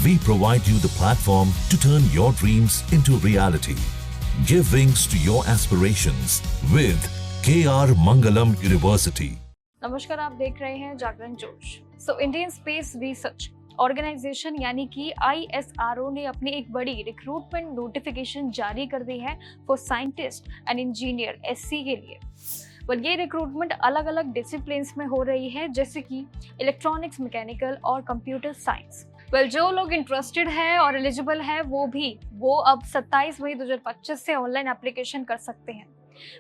We provide you the platform to turn your dreams into reality. Give wings to your aspirations with KR Mangalam University. नमस्कार, आप देख रहे हैं जागरण जोश। Indian space research organisation यानी कि ISRO ने अपनी एक बड़ी रिक्रूटमेंट नोटिफिकेशन जारी कर दी है for scientist and engineer SC के लिए। पर ये रिक्रूटमेंट अलग अलग डिसिप्लिन्स में हो रही है, जैसे कि इलेक्ट्रॉनिक्स, मैकेनिकल और कंप्यूटर साइंस। जो लोग इंटरेस्टेड है और एलिजिबल है वो अब 27 मई 2025 से ऑनलाइन एप्लीकेशन कर सकते हैं।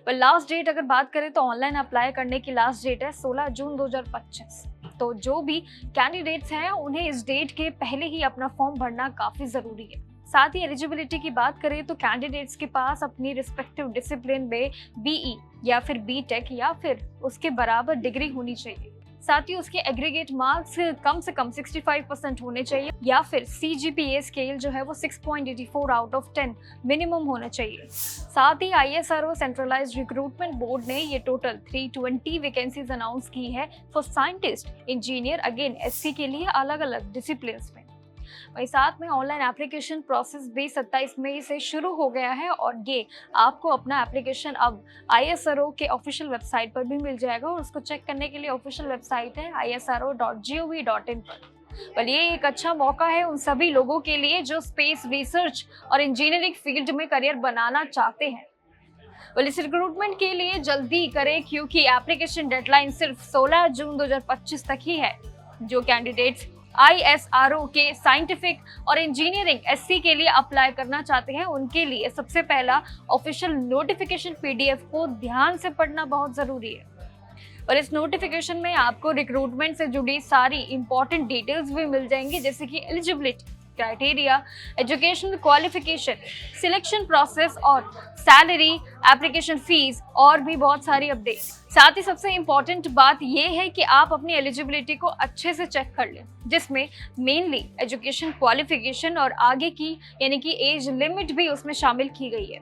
लास्ट डेट अगर बात करें तो ऑनलाइन अप्लाई करने की लास्ट डेट है 16 जून 2025। तो जो भी कैंडिडेट्स हैं उन्हें इस डेट के पहले ही अपना फॉर्म भरना काफी जरूरी है। साथ ही एलिजिबिलिटी की बात करें तो कैंडिडेट्स के पास अपनी रिस्पेक्टिव डिसिप्लिन में BE या फिर BTech या फिर उसके बराबर डिग्री होनी चाहिए। साथ ही उसके एग्रीगेट मार्क्स कम से कम 65% होने चाहिए या फिर CGPA स्केल जो है वो 6.84 आउट ऑफ 10 मिनिमम होना चाहिए। साथ ही ISRO सेंट्रलाइज्ड रिक्रूटमेंट बोर्ड ने ये टोटल 320 वैकेंसीज अनाउंस की है for scientist, engineer, again SC के लिए अलग अलग डिसिप्लिन्स में। वहीं साथ में ऑनलाइन एप्लीकेशन प्रोसेस भी 27 मई से शुरू हो गया है और ये आपको अपना एप्लीकेशन अब ISRO के ऑफिशियल वेबसाइट पर भी मिल जाएगा और उसको चेक करने के लिए ऑफिशियल वेबसाइट है isro.gov.in पर ये एक अच्छा मौका है उन सभी लोगों के लिए जो स्पेस रिसर्च और इंजीनियरिंग फील्ड में करियर बनाना चाहते हैं। इस रिक्रूटमेंट के लिए जल्दी करें क्योंकि एप्लीकेशन डेडलाइन सिर्फ 16 जून 2025 तक ही है। जो कैंडिडेट्स ISRO के साइंटिफिक और इंजीनियरिंग SC के लिए अप्लाई करना चाहते हैं उनके लिए सबसे पहला ऑफिशियल नोटिफिकेशन PDF को ध्यान से पढ़ना बहुत जरूरी है। और इस नोटिफिकेशन में आपको रिक्रूटमेंट से जुड़ी सारी इंपॉर्टेंट डिटेल्स भी मिल जाएंगी, जैसे कि eligibility criteria, educational qualification, selection process और सैलरी, एप्लीकेशन फीस और भी बहुत सारी अपडेट। साथ ही सबसे इम्पोर्टेंट बात यह है कि आप अपनी एलिजिबिलिटी को अच्छे से चेक कर लें, जिसमें मेनली एजुकेशन क्वालिफिकेशन और आगे की यानी कि एज लिमिट भी उसमें शामिल की गई है।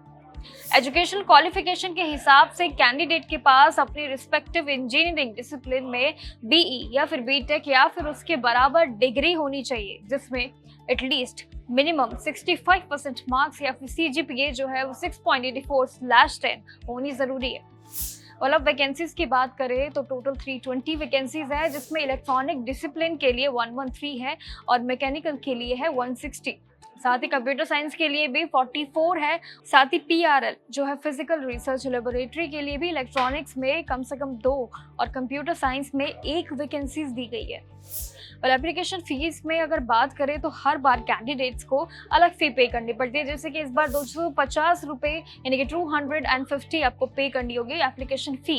एजुकेशनल क्वालिफिकेशन के हिसाब से कैंडिडेट के पास अपनी रिस्पेक्टिव इंजीनियरिंग डिसिप्लिन में BE या फिर BTech या फिर उसके बराबर डिग्री होनी चाहिए, जिसमें एटलीस्ट मिनिमम 65% मार्क्स या फिर CGPA जो है वो 6.84/10 होनी जरूरी है। और अब वैकेंसीज की बात करें तो टोटल 320 वैकेंसीज है, जिसमें इलेक्ट्रॉनिक डिसिप्लिन के लिए 113 है और मैकेनिकल के लिए है 160। साथ ही कंप्यूटर साइंस के लिए भी 44 है। साथ ही PRL जो है फिजिकल रिसर्च लेबोरेटरी के लिए भी इलेक्ट्रॉनिक्स में कम से कम 2 और कंप्यूटर साइंस में 1 वैकेंसीज दी गई है। और एप्लीकेशन फीस में अगर बात करें तो हर बार कैंडिडेट्स को अलग फी पे करनी पड़ती है, जैसे कि इस बार 250 रुपये यानी कि 250 आपको पे करनी होगी एप्लीकेशन फी।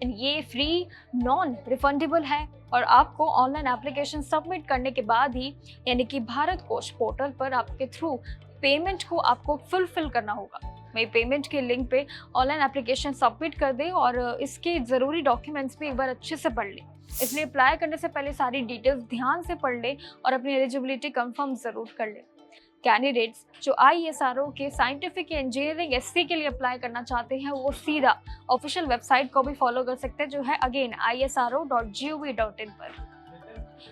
ये फ्री नॉन रिफंडेबल है और आपको ऑनलाइन एप्लीकेशन सबमिट करने के बाद ही यानी कि भारत कोश पोर्टल पर आपके थ्रू पेमेंट को आपको फुलफिल करना होगा। वही पेमेंट के लिंक पे ऑनलाइन एप्लीकेशन सबमिट कर दें और इसके ज़रूरी डॉक्यूमेंट्स भी एक बार अच्छे से पढ़ लें। इसलिए अप्लाई करने से पहले सारी डिटेल्स ध्यान से पढ़ लें और अपनी एलिजिबिलिटी कंफर्म ज़रूर कर लें। कैंडिडेट्स जो ISRO के साइंटिफिक या इंजीनियरिंग SC के लिए अप्लाई करना चाहते हैं वो सीधा ऑफिशियल वेबसाइट को भी फॉलो कर सकते हैं, जो है अगेन isro.gov.in पर।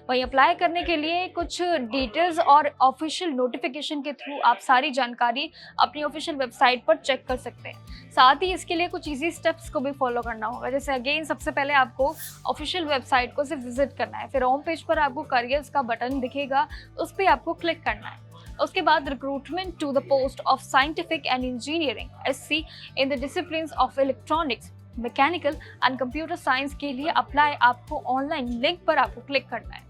वहीं अप्लाई करने के लिए कुछ डिटेल्स और ऑफिशियल नोटिफिकेशन के थ्रू आप सारी जानकारी अपनी ऑफिशियल वेबसाइट पर चेक कर सकते हैं। साथ ही इसके लिए कुछ इजी स्टेप्स को भी फॉलो करना होगा, जैसे अगेन सबसे पहले आपको ऑफिशियल वेबसाइट को सिर्फ विजिट करना है, फिर होम पेज पर आपको करियर्स का बटन दिखेगा, उस पर आपको क्लिक करना है। उसके बाद recruitment to the post of scientific and engineering SC in the disciplines of electronics, mechanical and computer science के लिए अप्लाई आपको ऑनलाइन लिंक पर आपको क्लिक करना है।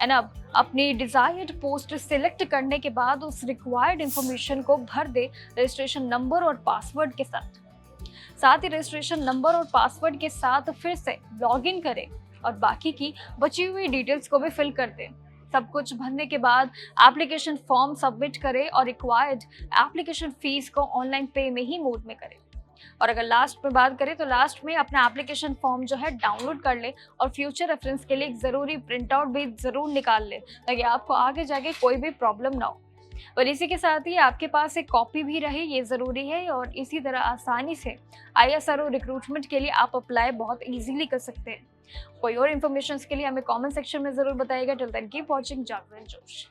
एंड अब अपनी डिजायर्ड पोस्ट सिलेक्ट करने के बाद उस रिक्वायर्ड इंफॉर्मेशन को भर दे रजिस्ट्रेशन नंबर और पासवर्ड के साथ ही रजिस्ट्रेशन नंबर और पासवर्ड के साथ फिर से लॉगिन करें और बाकी की बची हुई डिटेल्स को भी फिल कर दें। सब कुछ भरने के बाद एप्लीकेशन फॉर्म सबमिट करें और रिक्वायर्ड एप्लीकेशन फीस को ऑनलाइन पे में ही मोड में करें। और अगर लास्ट में बात करें तो लास्ट में अपना एप्लीकेशन फॉर्म जो है डाउनलोड कर ले और फ्यूचर रेफरेंस के लिए एक ज़रूरी प्रिंट आउट भी ज़रूर निकाल ले, ताकि आपको आगे जाके कोई भी प्रॉब्लम ना हो। और इसी के साथ ही आपके पास एक कॉपी भी रहे, ये ज़रूरी है। और इसी तरह आसानी से ISRO रिक्रूटमेंट के लिए आप अप्लाई बहुत ईजीली कर सकते हैं। कोई और इन्फॉर्मेशन के लिए हमें कमेंट सेक्शन में ज़रूर बताइएगा। टिल देन कीप वॉचिंग जागरण जोश।